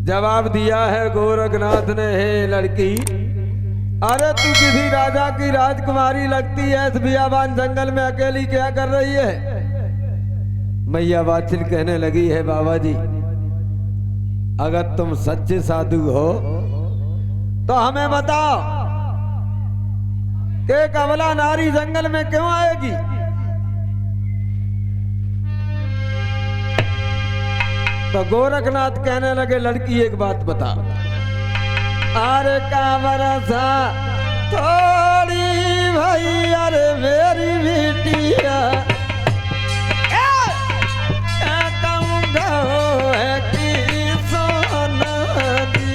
जवाब दिया है गोरखनाथ ने, हे लड़की, अरे तू किसी राजा की राजकुमारी लगती है, इस बियाबान जंगल में अकेली क्या कर रही है? मैया वाचिल कहने लगी है, बाबा जी अगर तुम सच्चे साधु हो तो हमें बताओ कि कमला नारी जंगल में क्यों आएगी? तो गोरखनाथ कहने लगे, लड़की एक बात बता, अरे का बरसा थोड़ी भाई, अरे मेरी बेटिया है कि सोना दी।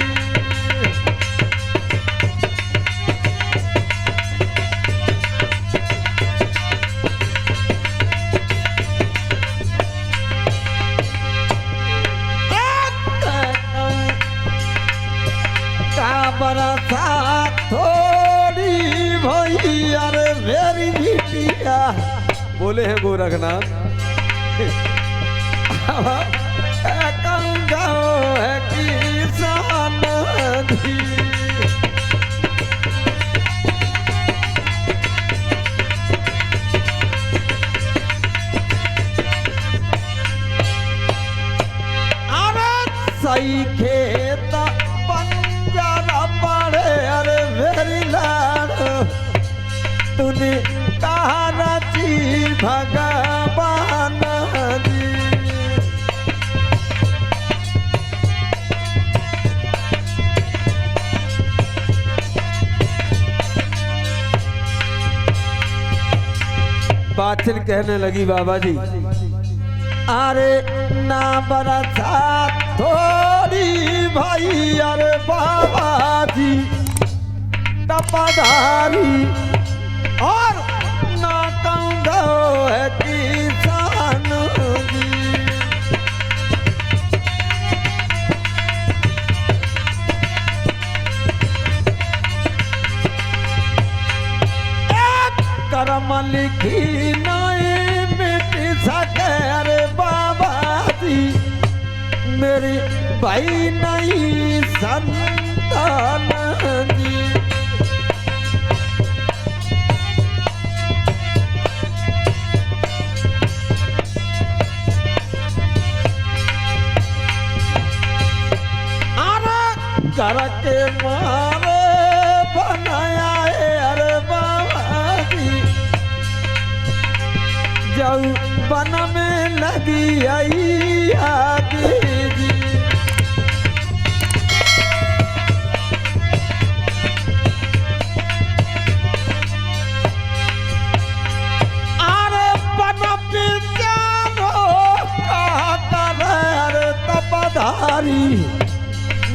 बरसा थोड़ी भई, अरे मेरी बिटिया, बोले हैं गोरखनाथ है कि सानदी। अरे सही खेत पड़े, अरे मेरी लाड़ तूने कहा रची भगवान जी। बाछिल कहने लगी, बाबा जी अरे ना बरसा थोड़ी भाई, अरे बाबा जी तपधारी, और ना कहूँगा है किसान जी। एक कर्म लिखी नहीं मिट सके, अरे बाबा जी मेरी भाई नहीं संतान जी। घर के मारे बनाया है, अरे बाबा जी जाऊ बन में लगी आई आगे जी। अरे बन पिचारो कहा कर, अरे तपधारी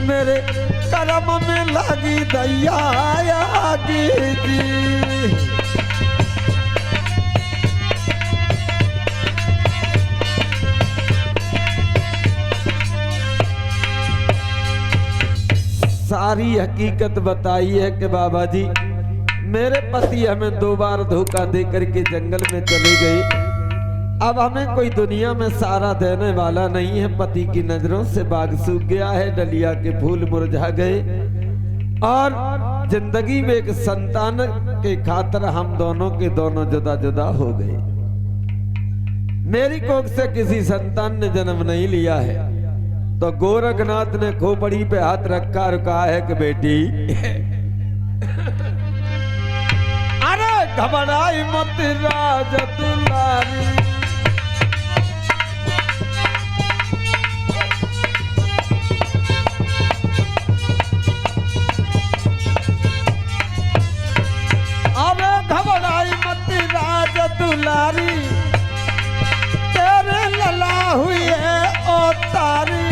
मेरे कर्म में लगी दैया आगे जी। सारी हकीकत बताई है कि बाबा जी मेरे पति हमें 2 बार धोखा दे करके जंगल में चले गए। अब हमें कोई दुनिया में सहारा देने वाला नहीं है। पति की नजरों से बाग सूख गया है, डलिया के फूल मुरझा गए, और जिंदगी में एक संतान के खातिर हम दोनों के दोनों जुदा जुदा हो गए। मेरी कोख से किसी संतान ने जन्म नहीं लिया है। तो गोरखनाथ ने खोपड़ी पे हाथ रखा और कहा है कि बेटी अरे घबराई मत राजा दुलारी, दुलारी तेरे लला हुई है ओ तारी।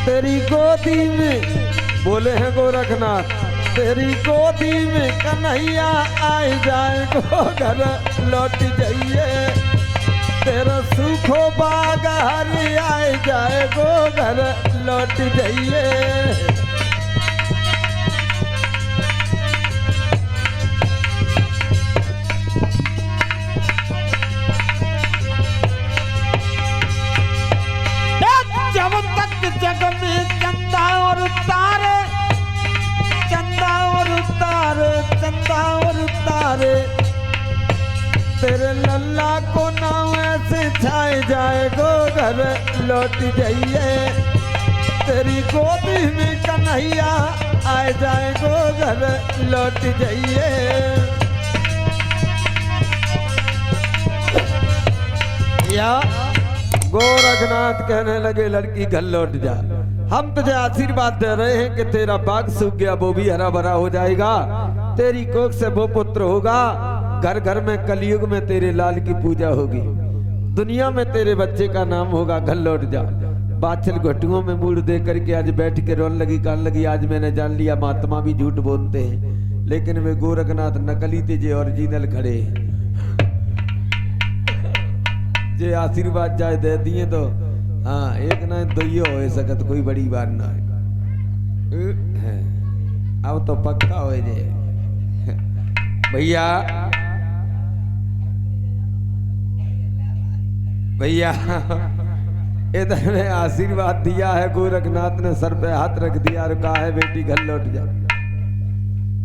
तेरी गोदी में, बोले हैं गोरखनाथ, तेरी गोदी में कन्हैया आई जाए गो घर लौट जाइए, तेरा सुखो बाग हरी आई जाए गो घर लौट जाइए। सहारे तेरे लल्ला को नाम ऐसे छाए जाए गो घर लौट जाइए तेरी गोदी में कन्हैया आए जाए गो घर लौट जाइए। या गोरखनाथ कहने लगे लड़की घर लौट जा, हम तुझे आशीर्वाद दे रहे हैं कि तेरा बाग सूख गया वो भी हरा भरा हो जाएगा, तेरी कोख से वो पुत्र होगा, घर घर में कलयुग में तेरे लाल की पूजा होगी, दुनिया में तेरे बच्चे का नाम होगा, घर लौट जा। बाछल घुटुओं में मूड दे करके आज बैठ के रोने लगी, कहने लगी आज मैंने जान लिया महात्मा भी झूठ बोलते हैं, लेकिन वे गोरखनाथ नकली थे जे ओरिजिनल खड़े हैं। जे आशीर्वाद जाए दे दिए तो हाँ एक ना दोइयो हो सकत कोई बड़ी बात ना है, अब तो पक्का हो जाए भैया। भैया इधर ने आशीर्वाद दिया है, गोरखनाथ ने सर पे हाथ रख दिया और कहा है बेटी घर लौट जा।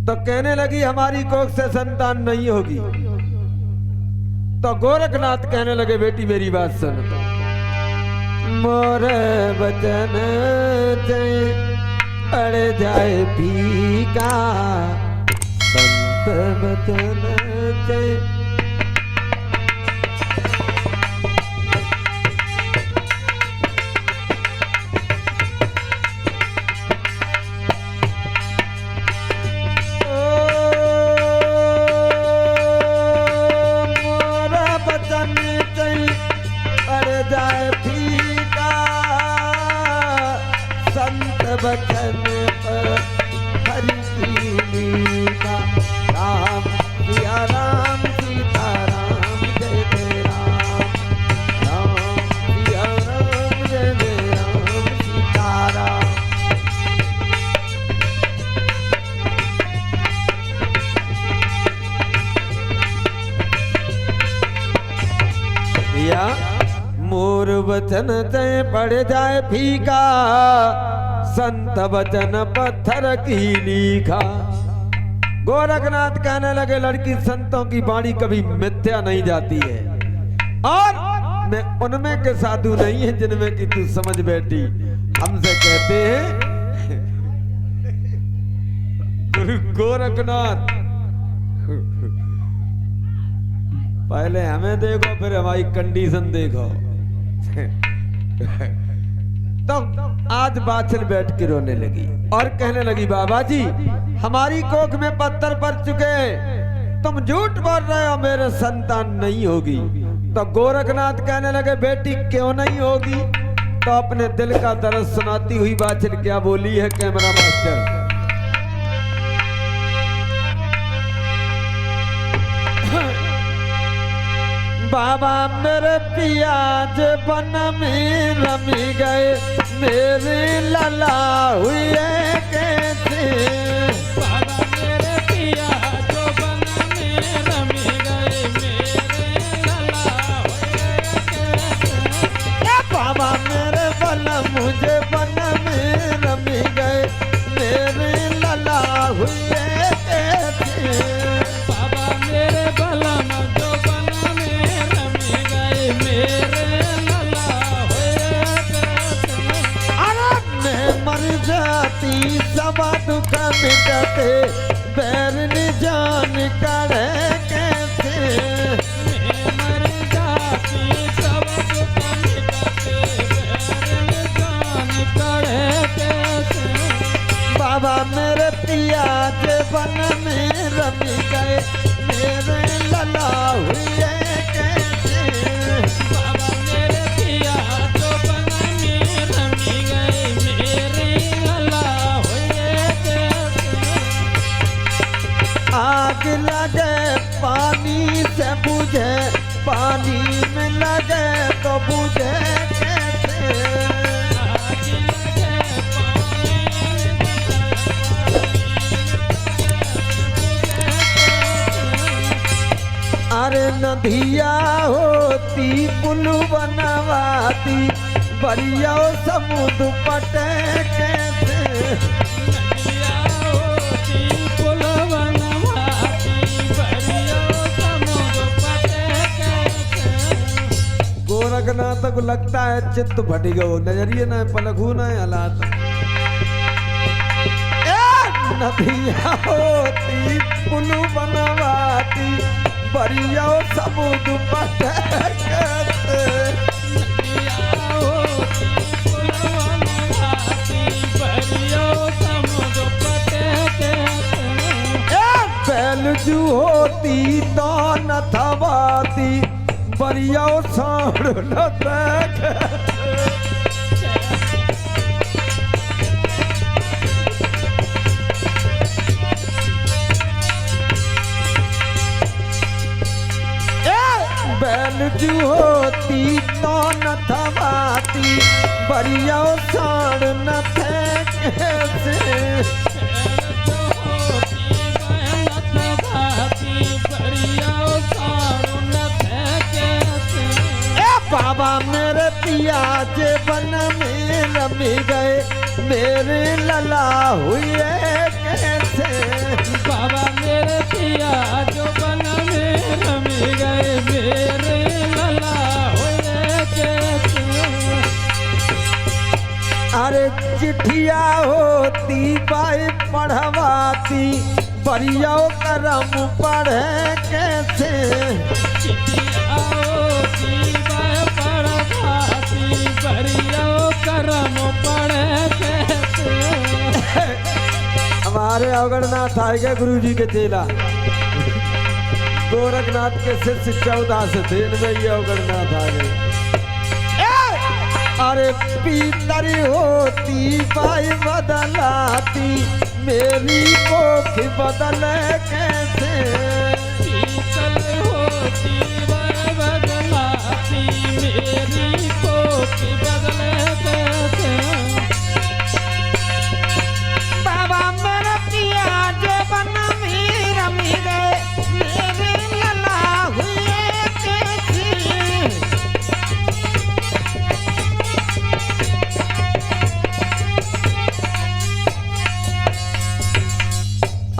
तो कहने लगी हमारी कोख से संतान नहीं होगी, तो गोरखनाथ कहने लगे बेटी मेरी बात सुन, मोरे बचन पड़ जाए फीका संत बचन बचन पर हरि की लीला, राम सिया राम सीता राम जय जय राम, राम सिया राम जय जय राम सीता राम। या मोर वचन जय पड़ जाए फीका संत वचन पत्थर की लीखा। गोरखनाथ कहने लगे लड़की संतों की वाणी कभी मिथ्या नहीं जाती है, और मैं उनमें के साधु नहीं है जिनमें कि तू समझ बैठी। हमसे कहते हैं गुरु गोरखनाथ पहले हमें देखो फिर हमारी कंडीशन देखो। तो आज बाछल बैठ के रोने लगी और कहने लगी बाबा जी हमारी कोख में पत्थर पड़ चुके, तुम झूठ बोल रहे हो मेरे संतान नहीं होगी। तो गोरखनाथ कहने लगे बेटी क्यों नहीं होगी, तो अपने दिल का दर्द सुनाती हुई बाछल क्या बोली है कैमरा मास्टर। बाबा मेरे पियाज बन में रमी गए, मेरे लला हुए कैसे। बाबा मेरे पियाज बन में रमी गए, मेरे लला हुए कैसे। बाबा मेरे बल मुझे बन में रमी गए, मेरे लला हुए कैसे। बाबा मेरे बल जो बन में रमी गए, मेरे लला हुए कैसे। अरे मैं मर जाती सब दुख मिटते, बैर ने जान करे कैसे। मैं मर जाती सब दुख मिटते, बैर ने जान करे कैसे। बाबा मेरे पियाज बन में रमी गए, मेरे लला हुए कैसे। बाबा मेरे पियाज बन में रमी गए, मेरे लला हुए कैसे। आग लगे पानी से बुझे, पानी में लगे तो बुझे कैसे। आग लगे पानी अरे नदिया होती पुल बनवाती, बरिया समुद्र पटे कैसे। नदिया होती पुल बनवाती, बरिया गोरखनाथ को लगता है चित्त फट गयो, नजरिए न पलखू न हालात। नदिया होती पुलु बनवाती बरिया सबूत पटकते। बैलजू होती तो न थवाती बरिया साढ़ न देखते। बैलजू होती तो न थवाती बरिया साढ़ न देखते। बाबा मेरे पिया जे बन में रमी गए मेरे लला हुए कैसे। बाबा मेरे पिया जो बन में रमी गए मेरे लला हुए कैसे। अरे चिट्ठिया होती बाई पढ़वाती बरिया करम पढ़े कैसे। चिट्ठिया होती बाई पढ़वाती बरिया करम पढ़े कैसे। हमारे अवगढ़नाथ आएगा गुरु जी के चेला गोरखनाथ के शिष्य 14 से थे, इनमें ये अवगढ़नाथ आ गए। अरे पीतरी होती बाई बदलाती मेरी कोख बदले कैसे। पीतल होती बाई बदलाती मेरी कोख बदले कैसे। बाबा मेरे पिया जो बन में रमी गए मेरे लला हुए कैसे।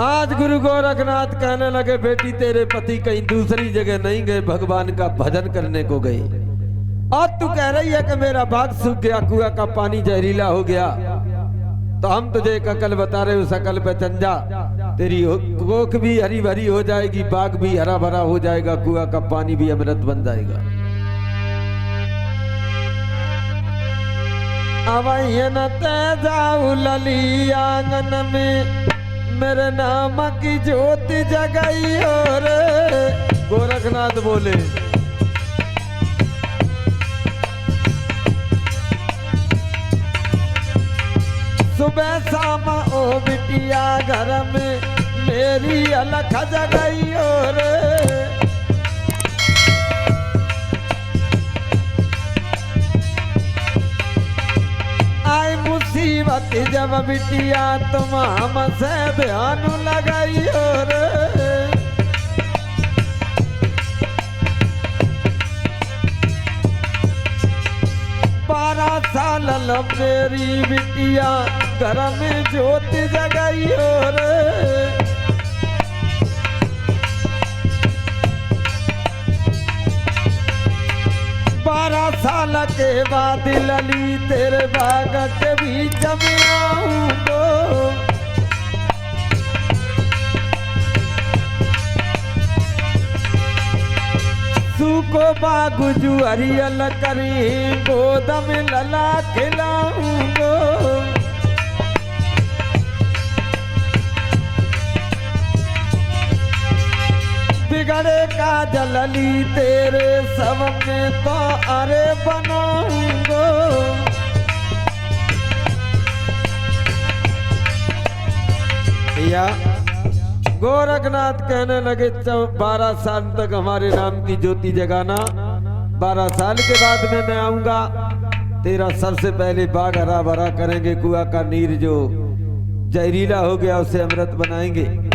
आज गुरु गोरखनाथ कहने लगे बेटी तेरे पति कहीं दूसरी जगह नहीं गए, भगवान का भजन करने को गए। और तू कह रही है कि मेरा बाग सूख गया, कुआ का पानी जहरीला हो गया। तो हम तुझे एक अकल बता रहे, उस अकल पे चल जा, तेरी कोख भी हरी भरी हो जाएगी, बाग भी हरा भरा हो जाएगा, कुआ का पानी भी अमृत बन जाएगा। अब न ते जाऊ लली आंगन में मेरे नाम की ज्योति जगाई और गोरखनाथ बोले। सुबह शाम ओ बिटिया घर में मेरी अलख जगाई और आई मुसीबत जब बिटिया तुम हमसे बयान लगाई और बारह साल मेरी बिटिया घर में ज्योति जगाई और 12 साल के बाद लली तेरे बाग के बीच में आऊंगो। सूको बाग जुअरियल करी गोद में लला खिलाऊंगो। बिगड़े का जलली तेरे सब में तो अरे बनाऊंगो। या गोरखनाथ कहने लगे 12 साल तक हमारे नाम की ज्योति जगाना, 12 साल के बाद में मैं आऊंगा, तेरा सबसे पहले बाग हरा भरा करेंगे, कुआ का नीर जो जहरीला हो गया उसे अमृत बनाएंगे।